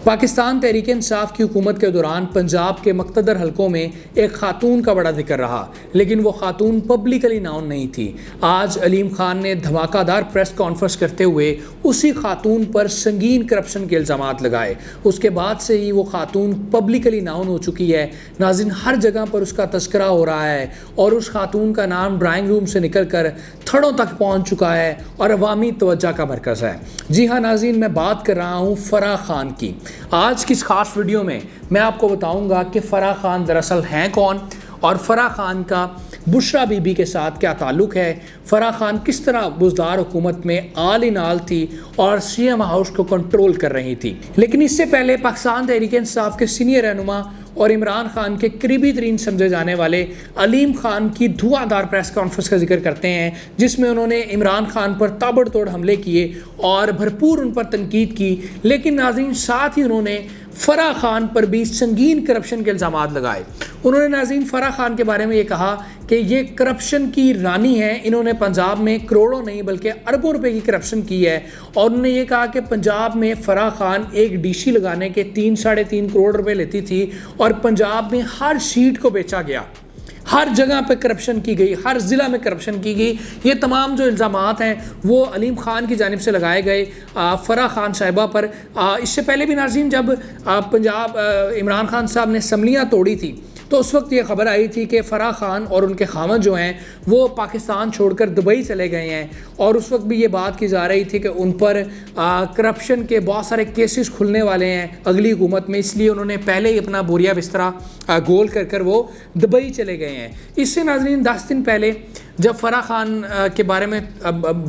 پاکستان تحریک انصاف کی حکومت کے دوران پنجاب کے مقتدر حلقوں میں ایک خاتون کا بڑا ذکر رہا، لیکن وہ خاتون پبلکلی ناؤن نہیں تھی۔ آج علیم خان نے دھماکہ دار پریس کانفرنس کرتے ہوئے اسی خاتون پر سنگین کرپشن کے الزامات لگائے۔ اس کے بعد سے ہی وہ خاتون پبلکلی ناؤن ہو چکی ہے۔ ناظرین، ہر جگہ پر اس کا تذکرہ ہو رہا ہے اور اس خاتون کا نام ڈرائنگ روم سے نکل کر تھڑوں تک پہنچ چکا ہے اور عوامی توجہ کا مرکز ہے۔ جی ہاں ناظرین، میں بات کر رہا ہوں فرح خان کی۔ آج کی اس خاص ویڈیو میں آپ کو بتاؤں گا کہ فرح خان دراصل ہیں کون اور فرح خان کا بشرا بی بی کے ساتھ کیا تعلق ہے، فرح خان کس طرح بزدار حکومت میں آل ان آل تھی اور سی ایم ہاؤس کو کنٹرول کر رہی تھی۔ لیکن اس سے پہلے پاکستان تحریک انصاف کے سینئر رہنما اور عمران خان کے قریبی ترین سمجھے جانے والے علیم خان کی دھواں دار پریس کانفرنس کا ذکر کرتے ہیں، جس میں انہوں نے عمران خان پر تابڑ توڑ حملے کیے اور بھرپور ان پر تنقید کی۔ لیکن ناظرین، ساتھ ہی انہوں نے فرح خان پر بھی سنگین کرپشن کے الزامات لگائے۔ انہوں نے ناظرین فرح خان کے بارے میں یہ کہا کہ یہ کرپشن کی رانی ہے، انہوں نے پنجاب میں کروڑوں نہیں بلکہ اربوں روپے کی کرپشن کی ہے، اور انہوں نے یہ کہا کہ پنجاب میں فرح خان ایک ڈی سی لگانے کے 3-3.5 کروڑ روپے لیتی تھی اور پنجاب میں ہر سیٹ کو بیچا گیا، ہر جگہ پہ کرپشن کی گئی، ہر ضلع میں کرپشن کی گئی۔ یہ تمام جو الزامات ہیں وہ علیم خان کی جانب سے لگائے گئے فرح خان صاحبہ پر۔ اس سے پہلے بھی ناظرین جب پنجاب عمران خان صاحب نے اسمبلیاں توڑی تھی تو اس وقت یہ خبر آئی تھی کہ فرح خان اور ان کے خاوند جو ہیں وہ پاکستان چھوڑ کر دبئی چلے گئے ہیں، اور اس وقت بھی یہ بات کی جا رہی تھی کہ ان پر کرپشن کے بہت سارے کیسز کھلنے والے ہیں اگلی حکومت میں، اس لیے انہوں نے پہلے ہی اپنا بوریا بسترا گول کر وہ دبئی چلے گئے ہیں۔ اس سے ناظرین 10 دن پہلے جب فرح خان کے بارے میں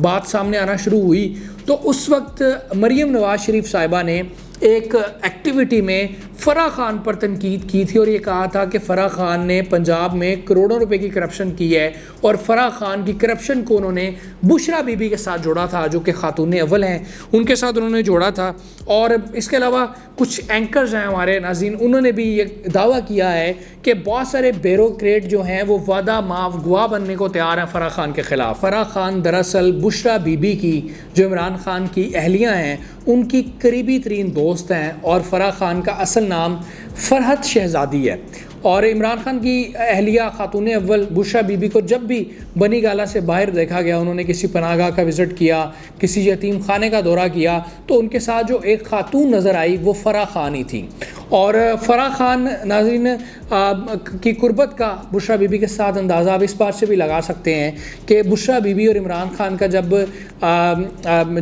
بات سامنے آنا شروع ہوئی تو اس وقت مریم نواز شریف صاحبہ نے ایک ایکٹیویٹی میں فرح خان پر تنقید کی تھی اور یہ کہا تھا کہ فرح خان نے پنجاب میں کروڑوں روپے کی کرپشن کی ہے، اور فرح خان کی کرپشن کو انہوں نے بشرا بی بی کے ساتھ جوڑا تھا جو کہ خاتون اول ہیں، ان کے ساتھ انہوں نے جوڑا تھا۔ اور اس کے علاوہ کچھ اینکرز ہیں ہمارے ناظرین، انہوں نے بھی یہ دعویٰ کیا ہے کہ بہت سارے بیوروکریٹ جو ہیں وہ وعدہ معاف گواہ بننے کو تیار ہیں فرح خان کے خلاف۔ فرح خان دراصل بشرا بی بی کی، جو عمران خان کی اہلیہ ہیں، ان کی قریبی ترین دوست ہیں، اور فرح خان کا اصل نام فرحت شہزادی ہے۔ اور عمران خان کی اہلیہ خاتون اول بشرا بی بی کو جب بھی بنی گالہ سے باہر دیکھا گیا، انہوں نے کسی پناہ گاہ کا وزٹ کیا، کسی یتیم خانے کا دورہ کیا، تو ان کے ساتھ جو ایک خاتون نظر آئی وہ فرح خان ہی تھی۔ اور فرح خان ناظرین کی قربت کا بشرا بی بی کے ساتھ اندازہ آپ اس بات سے بھی لگا سکتے ہیں کہ بشرا بی بی اور عمران خان کا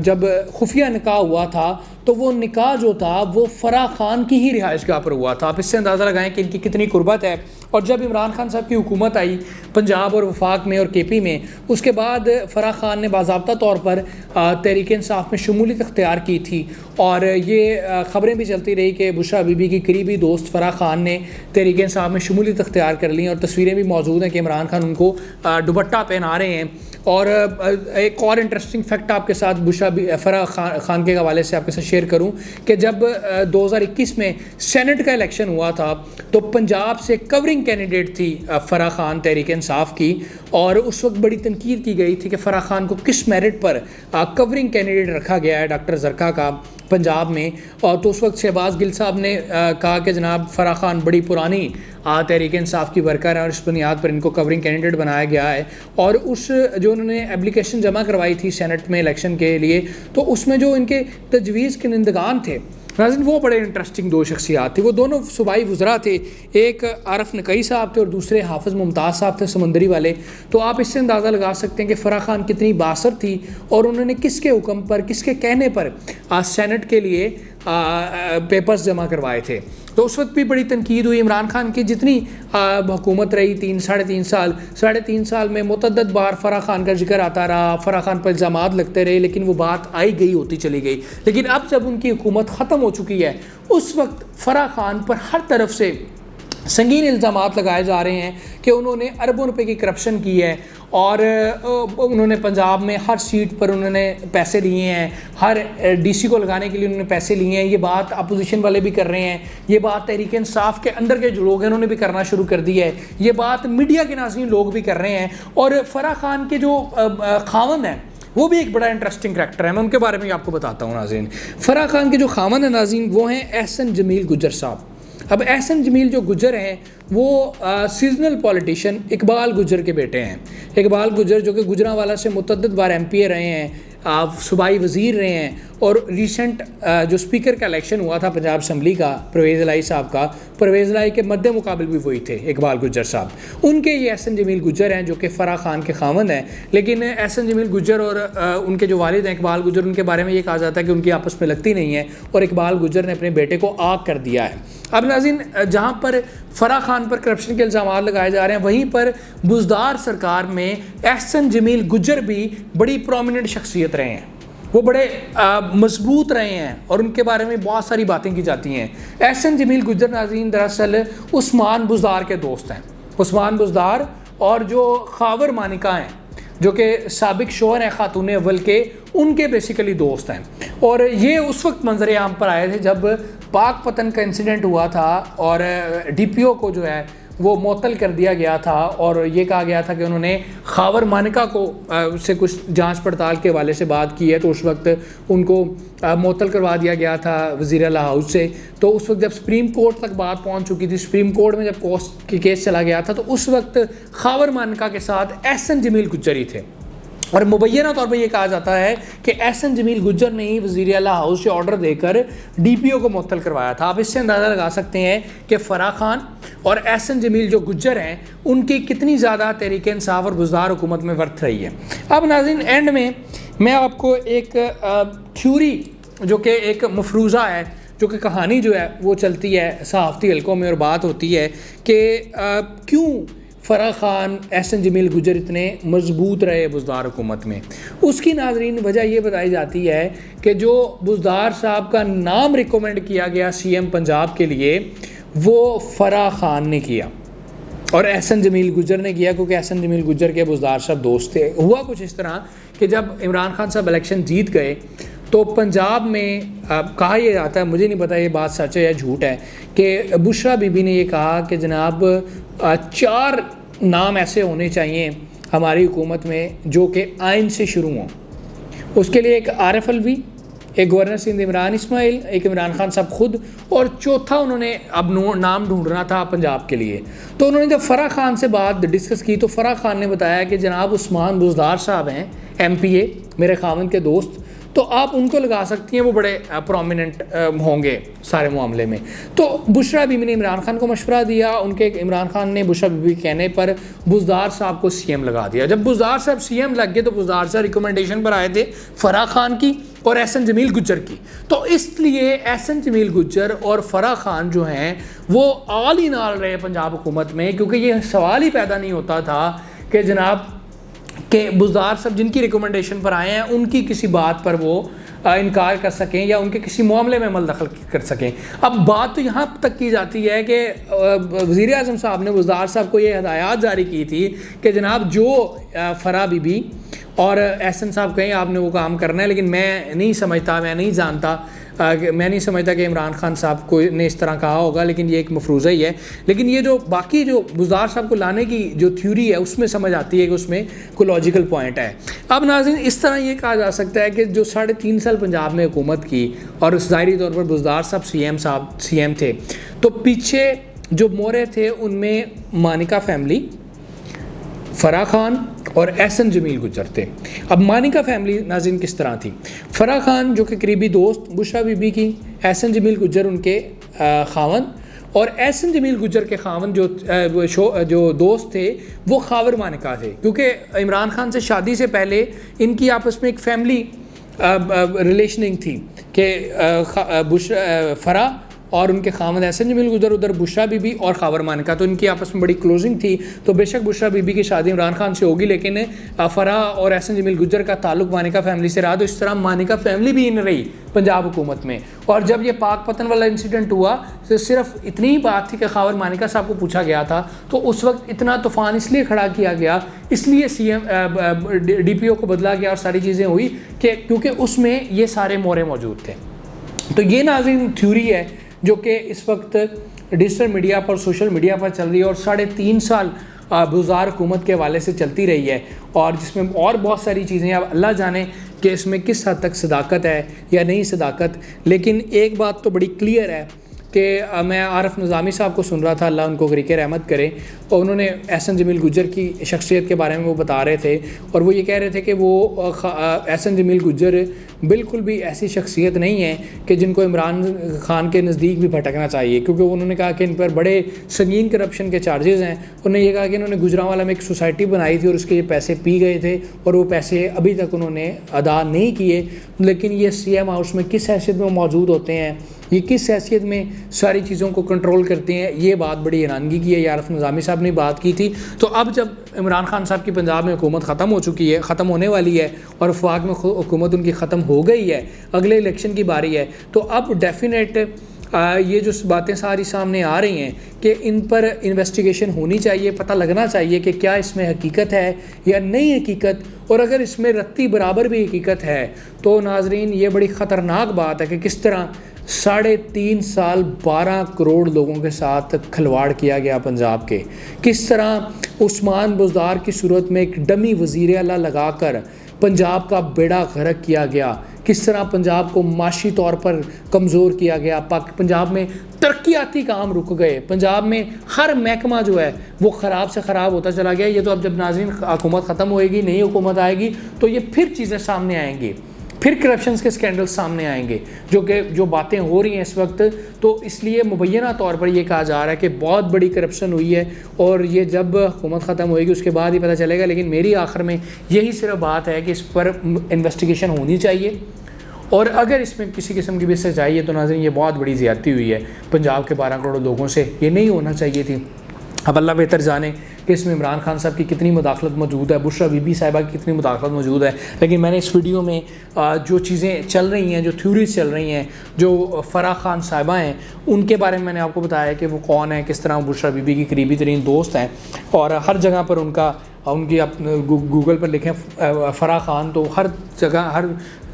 جب خفیہ نکاح ہوا تھا تو وہ نکاح جو تھا وہ فرح خان کی ہی رہائش گاہ پر ہوا تھا۔ آپ اس سے اندازہ لگائیں کہ ان کی کتنی قربت ہے۔ اور جب عمران خان صاحب کی حکومت آئی پنجاب اور وفاق میں اور کے پی میں، اس کے بعد فرح خان نے باضابطہ طور پر تحریک انصاف میں شمولیت اختیار کی تھی، اور یہ خبریں بھی چلتی رہی کہ بشرا بی بی کی قریبی دوست فرح خان نے تحریک انصاف میں شمولیت اختیار کر لی، اور تصویریں بھی موجود ہیں کہ عمران خان ان کو دوپٹہ پہنا رہے ہیں۔ اور ایک اور انٹرسٹنگ فیکٹ آپ کے ساتھ فرح خان کے حوالے سے آپ کے ساتھ شیئر کروں کہ جب 2021 میں سینٹ کا الیکشن ہوا تھا تو پنجاب سے کورنگ کینڈیڈیٹ تھی فرح خان تحریک انصاف کی، اور اس وقت بڑی تنقید کی گئی تھی کہ فرح خان کو کس میرٹ پر کورنگ کینڈیڈیٹ رکھا گیا ہے ڈاکٹر زرکا کا پنجاب میں۔ اور تو اس وقت شہباز گل صاحب نے کہا کہ جناب فرح خان بڑی پرانی تحریک انصاف کی ورکر ہے اور اس بنیاد پر ان کو کورنگ کینڈیڈیٹ بنایا گیا ہے۔ اور اس جو انہوں نے اپلیکیشن جمع کروائی تھی سینٹ میں الیکشن کے لیے، تو اس میں جو ان کے تجویز کنندگان تھے ناظرین وہ بڑے انٹرسٹنگ دو شخصیات تھے، وہ دونوں صوبائی وزراء تھے، ایک عارف نقئی صاحب تھے اور دوسرے حافظ ممتاز صاحب تھے سمندری والے۔ تو آپ اس سے اندازہ لگا سکتے ہیں کہ فرح خان کتنی بااثر تھی اور انہوں نے کس کے حکم پر، کس کے کہنے پر سینٹ کے لیے پیپرز جمع کروائے تھے۔ تو اس وقت بھی بڑی تنقید ہوئی۔ عمران خان کی جتنی حکومت رہی 3.5 سال میں متعدد بار فرح خان کا ذکر آتا رہا، فرح خان پر الزامات لگتے رہے، لیکن وہ بات آئی گئی ہوتی چلی گئی۔ لیکن اب جب ان کی حکومت ختم ہو چکی ہے، اس وقت فرح خان پر ہر طرف سے سنگین الزامات لگائے جا رہے ہیں کہ انہوں نے اربوں روپے کی کرپشن کی ہے، اور انہوں نے پنجاب میں ہر سیٹ پر انہوں نے پیسے لیے ہیں، ہر ڈی سی کو لگانے کے لیے انہوں نے پیسے لیے ہیں۔ یہ بات اپوزیشن والے بھی کر رہے ہیں، یہ بات تحریک انصاف کے اندر کے جو لوگ ہیں انہوں نے بھی کرنا شروع کر دی ہے، یہ بات میڈیا کے ناظرین لوگ بھی کر رہے ہیں۔ اور فرح خان کے جو خاوند ہیں وہ بھی ایک بڑا انٹرسٹنگ کریکٹر ہے, میں ان کے بارے میں آپ کو بتاتا ہوں ناظرین. فرح خان کے جو خاوند ہیں ناظرین وہ ہیں احسن جمیل گجر صاحب. اب احسن جمیل جو گجر ہیں وہ سیزنل پولیٹیشین اقبال گجر کے بیٹے ہیں. اقبال گجر جو کہ گجرانوالہ سے متعدد بار ایم پی اے رہے ہیں, صوبائی وزیر رہے ہیں, اور ریسنٹ جو اسپیکر کا الیکشن ہوا تھا پنجاب اسمبلی کا پرویز الہی صاحب کا, پرویز الہی کے مد مقابل بھی وہی تھے اقبال گجر صاحب. ان کے یہ احسن جمیل گجر ہیں جو کہ فرح خان کے خاوند ہیں. لیکن احسن جمیل گجر اور ان کے جو والد ہیں اقبال گجر, ان کے بارے میں یہ کہا جاتا ہے کہ ان کی آپس میں لگتی نہیں ہے, اور اقبال گجر نے اپنے بیٹے کو آگ کر دیا ہے. اب ناظرین جہاں پر فرح خان پر کرپشن کے الزامات لگائے جا رہے ہیں, وہیں پر بزدار سرکار میں احسن جمیل گجر بھی بڑی پرومیننٹ شخصیت رہے ہیں. وہ بڑے مضبوط رہے ہیں اور ان کے بارے میں بہت ساری باتیں کی جاتی ہیں. احسن جمیل گجر ناظرین دراصل عثمان بزدار کے دوست ہیں. عثمان بزدار اور جو خاور مانکا ہیں جو کہ سابق شوہر ہیں خاتون اول کے, ان کے بیسیکلی دوست ہیں. اور یہ اس وقت منظر عام پر آئے تھے جب پاک پتن کا انسیڈنٹ ہوا تھا اور ڈی پی او کو جو ہے وہ معطل کر دیا گیا تھا, اور یہ کہا گیا تھا کہ انہوں نے خاور مانکا کو سے کچھ جانچ پڑتال کے حوالے سے بات کی ہے, تو اس وقت ان کو معطل کروا دیا گیا تھا وزیر اعلیٰ ہاؤس سے. تو اس وقت جب سپریم کورٹ تک بات پہنچ چکی تھی, سپریم کورٹ میں جب کیس چلا گیا تھا, تو اس وقت خاور مانکا کے ساتھ احسن جمیل گجر ہی تھے. اور مبینہ طور پہ یہ کہا جاتا ہے کہ احسن جمیل گجر نے ہی وزیر اعلیٰ ہاؤس سے آرڈر دے کر ڈی پی او کو معطل کروایا تھا. آپ اس سے اندازہ لگا سکتے ہیں کہ فرح خان اور احسن جمیل جو گجر ہیں ان کی کتنی زیادہ تحریک انصاف اور بزدار حکومت میں ورت رہی ہے. اب ناظرین اینڈ میں آپ کو ایک تھیوری جو کہ ایک مفروضہ ہے, جو کہ کہانی جو ہے وہ چلتی ہے صحافتی حلقوں میں اور بات ہوتی ہے کہ کیوں فرح خان احسن جمیل گجر اتنے مضبوط رہے بزدار حکومت میں. اس کی ناظرین وجہ یہ بتائی جاتی ہے کہ جو بزدار صاحب کا نام ریکمنڈ کیا گیا سی ایم پنجاب کے لیے وہ فرح خان نے کیا اور احسن جمیل گجر نے کیا, کیونکہ احسن جمیل گجر کے بزدار صاحب دوست تھے. ہوا کچھ اس طرح کہ جب عمران خان صاحب الیکشن جیت گئے تو پنجاب میں کہا یہ جاتا ہے, مجھے نہیں پتا یہ بات سچ ہے یا جھوٹ ہے, کہ بشرا بی بی نے یہ کہا کہ جناب 4 نام ایسے ہونے چاہیے ہماری حکومت میں جو کہ آئین سے شروع ہوں. اس کے لیے ایک عارف الوی, ایک گورنر سندھ عمران اسماعیل, ایک عمران خان صاحب خود, اور چوتھا انہوں نے اب نام ڈھونڈنا تھا پنجاب کے لیے. تو انہوں نے جب فرح خان سے بات ڈسکس کی تو فرح خان نے بتایا کہ جناب عثمان بزدار صاحب ہیں ایم پی اے, میرے خاوند کے دوست, تو آپ ان کو لگا سکتی ہیں, وہ بڑے پرومیننٹ ہوں گے سارے معاملے میں. تو بشرا بی بی نے عمران خان کو مشورہ دیا, ان کے عمران خان نے بشرا بی بی کہنے پر بزدار صاحب کو سی ایم لگا دیا. جب بزدار صاحب سی ایم لگ گئے تو بزدار صاحب ریکمنڈیشن پر آئے تھے فرح خان کی اور احسن جمیل گجر کی. تو اس لیے احسن جمیل گجر اور فرح خان جو ہیں وہ آل ہی نال رہے پنجاب حکومت میں, کیونکہ یہ سوال ہی پیدا نہیں ہوتا تھا کہ جناب کہ بزدار صاحب جن کی ریکمنڈیشن پر آئے ہیں ان کی کسی بات پر وہ انکار کر سکیں یا ان کے کسی معاملے میں عمل دخل کر سکیں. اب بات تو یہاں تک کی جاتی ہے کہ وزیر اعظم صاحب نے بزدار صاحب کو یہ ہدایات جاری کی تھی کہ جناب جو فرح بی بی اور احسن صاحب کہیں آپ نے وہ کام کرنا ہے, لیکن میں نہیں سمجھتا کہ عمران خان صاحب کو نے اس طرح کہا ہوگا, لیکن یہ ایک مفروضہ ہی ہے. لیکن یہ جو باقی جو بزدار صاحب کو لانے کی جو تھیوری ہے اس میں سمجھ آتی ہے کہ اس میں کوئی لاجیکل پوائنٹ ہے. اب ناظرین اس طرح یہ کہا جا سکتا ہے کہ جو 3.5 سال پنجاب میں حکومت کی اور ظاہری طور پر بزدار صاحب سی ایم تھے, تو پیچھے جو مورے تھے ان میں مانکا فیملی, فرح خان اور احسن جمیل گجر تھے. اب مانکا فیملی ناظرین کس طرح تھی؟ فرح خان جو کہ قریبی دوست بشرا بی بی کی, احسن جمیل گجر ان کے خاوند, اور احسن جمیل گجر کے خاوند جو دوست تھے وہ خاور مانکا تھے, کیونکہ عمران خان سے شادی سے پہلے ان کی آپس میں ایک فیملی ریلیشننگ تھی کہ فرح اور ان کے خاوند احسن جمیل گجر ادھر بشرا بی بی اور خاور مانکا, تو ان کی آپس میں بڑی کلوزنگ تھی. تو بے شک بشرا بی بی کی شادی عمران خان سے ہوگی, لیکن فرح اور احسن جمیل گجر کا تعلق مانکا فیملی سے رہا. تو اس طرح مانکا فیملی بھی ان رہی پنجاب حکومت میں. اور جب یہ پاک پتن والا انسیڈنٹ ہوا تو صرف اتنی ہی بات تھی کہ خاور مانکا صاحب کو پوچھا گیا تھا, تو اس وقت اتنا طوفان اس لیے کھڑا کیا گیا, اس لیے سی ایم ڈی پی او کو بدلا گیا اور ساری چیزیں ہوئی کہ کیونکہ اس میں یہ سارے مورے موجود تھے. تو یہ ناظرین تھیوری ہے جو کہ اس وقت ڈیجیٹل میڈیا پر سوشل میڈیا پر چل رہی ہے, اور 3.5 سال بزار حکومت کے حوالے سے چلتی رہی ہے، اور جس میں اور بہت ساری چیزیں اب اللہ جانے کہ اس میں کس حد تک صداقت ہے یا نہیں صداقت. لیکن ایک بات تو بڑی کلیئر ہے کہ میں عارف نظامی صاحب کو سن رہا تھا، اللہ ان کو غریق رحمت کرے، اور انہوں نے احسن جمیل گجر کی شخصیت کے بارے میں وہ بتا رہے تھے، اور وہ یہ کہہ رہے تھے کہ وہ احسن جمیل گجر بالکل بھی ایسی شخصیت نہیں ہے کہ جن کو عمران خان کے نزدیک بھی بھٹکنا چاہیے، کیونکہ انہوں نے کہا کہ ان پر بڑے سنگین کرپشن کے چارجز ہیں. انہوں نے یہ کہا کہ انہوں نے گجرانوالہ میں ایک سوسائٹی بنائی تھی اور اس کے یہ پیسے پی گئے تھے، اور وہ پیسے ابھی تک انہوں نے ادا نہیں کیے. لیکن یہ سی ایم ہاؤس میں کس حیثیت میں موجود ہوتے ہیں، یہ کس حیثیت میں ساری چیزوں کو کنٹرول کرتے ہیں، یہ بات بڑی حیرانگی کی ہے. عارف نظامی صاحب نے بات کی تھی. تو اب جب عمران خان صاحب کی پنجاب میں حکومت ختم ہو چکی ہے، ختم ہونے والی ہے، اور وفاق میں حکومت ان کی ختم ہو گئی ہے، اگلے الیکشن کی باری ہے، تو اب ڈیفینیٹ یہ جو باتیں ساری سامنے آ رہی ہیں کہ ان پر انویسٹیگیشن ہونی چاہیے، پتہ لگنا چاہیے کہ کیا اس میں حقیقت ہے یا نہیں حقیقت. اور اگر اس میں رتی برابر بھی حقیقت ہے تو ناظرین یہ بڑی خطرناک بات ہے کہ کس طرح 3.5 سال 12 کروڑ لوگوں کے ساتھ کھلواڑ کیا گیا پنجاب کے. کس طرح عثمان بزدار کی صورت میں ایک ڈمی وزیر اعلیٰ لگا کر پنجاب کا بیڑا غرق کیا گیا. کس طرح پنجاب کو معاشی طور پر کمزور کیا گیا. پنجاب میں ترقیاتی کام رک گئے. پنجاب میں ہر محکمہ جو ہے وہ خراب سے خراب ہوتا چلا گیا. یہ تو اب جب ناظرین حکومت ختم ہوئے گی، نئی حکومت آئے گی، تو یہ پھر چیزیں سامنے آئیں گی، پھر کرپشنز کے سکینڈل سامنے آئیں گے، جو باتیں ہو رہی ہیں اس وقت. تو اس لیے مبینہ طور پر یہ کہا جا رہا ہے کہ بہت بڑی کرپشن ہوئی ہے، اور یہ جب حکومت ختم ہوئے گی اس کے بعد ہی پتہ چلے گا. لیکن میری آخر میں یہی صرف بات ہے کہ اس پر انویسٹیگیشن ہونی چاہیے، اور اگر اس میں کسی قسم کی بھی سزائی ہے تو ناظرین یہ بہت بڑی زیادتی ہوئی ہے پنجاب کے 12 کروڑ لوگوں سے. یہ نہیں ہونا چاہیے تھی. اب اللہ بہتر جانے کہ اس میں عمران خان صاحب کی کتنی مداخلت موجود ہے، بشرا بی بی صاحبہ کی کتنی مداخلت موجود ہے. لیکن میں نے اس ویڈیو میں جو چیزیں چل رہی ہیں، جو تھیوریز چل رہی ہیں، جو فرح خان صاحبہ ہیں، ان کے بارے میں نے آپ کو بتایا کہ وہ کون ہیں، کس طرح بشرا بی بی کی قریبی ترین دوست ہیں، اور ہر جگہ پر ان کی گوگل پر لکھیں فرح خان تو ہر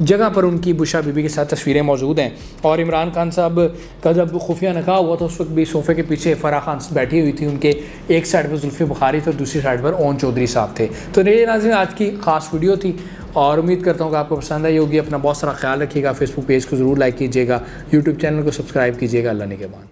جگہ پر ان کی بشرا بی بی کے ساتھ تصویریں موجود ہیں. اور عمران خان صاحب کا جب خفیہ نکاح ہوا تو اس وقت بھی صوفے کے پیچھے فرح خان بیٹھی ہوئی تھی. ان کے ایک سائڈ پر زلفی بخاری تھے اور دوسری سائڈ پر اون چودھری صاحب تھے. تو یہ ناظرین آج کی خاص ویڈیو تھی، اور امید کرتا ہوں کہ آپ کو پسند آئی ہوگی. اپنا بہت سارا خیال رکھیے گا. فیس بک پیج کو ضرور لائک کیجیے گا، یوٹیوب چینل کو سبسکرائب کیجیے گا. اللہ نگہبان.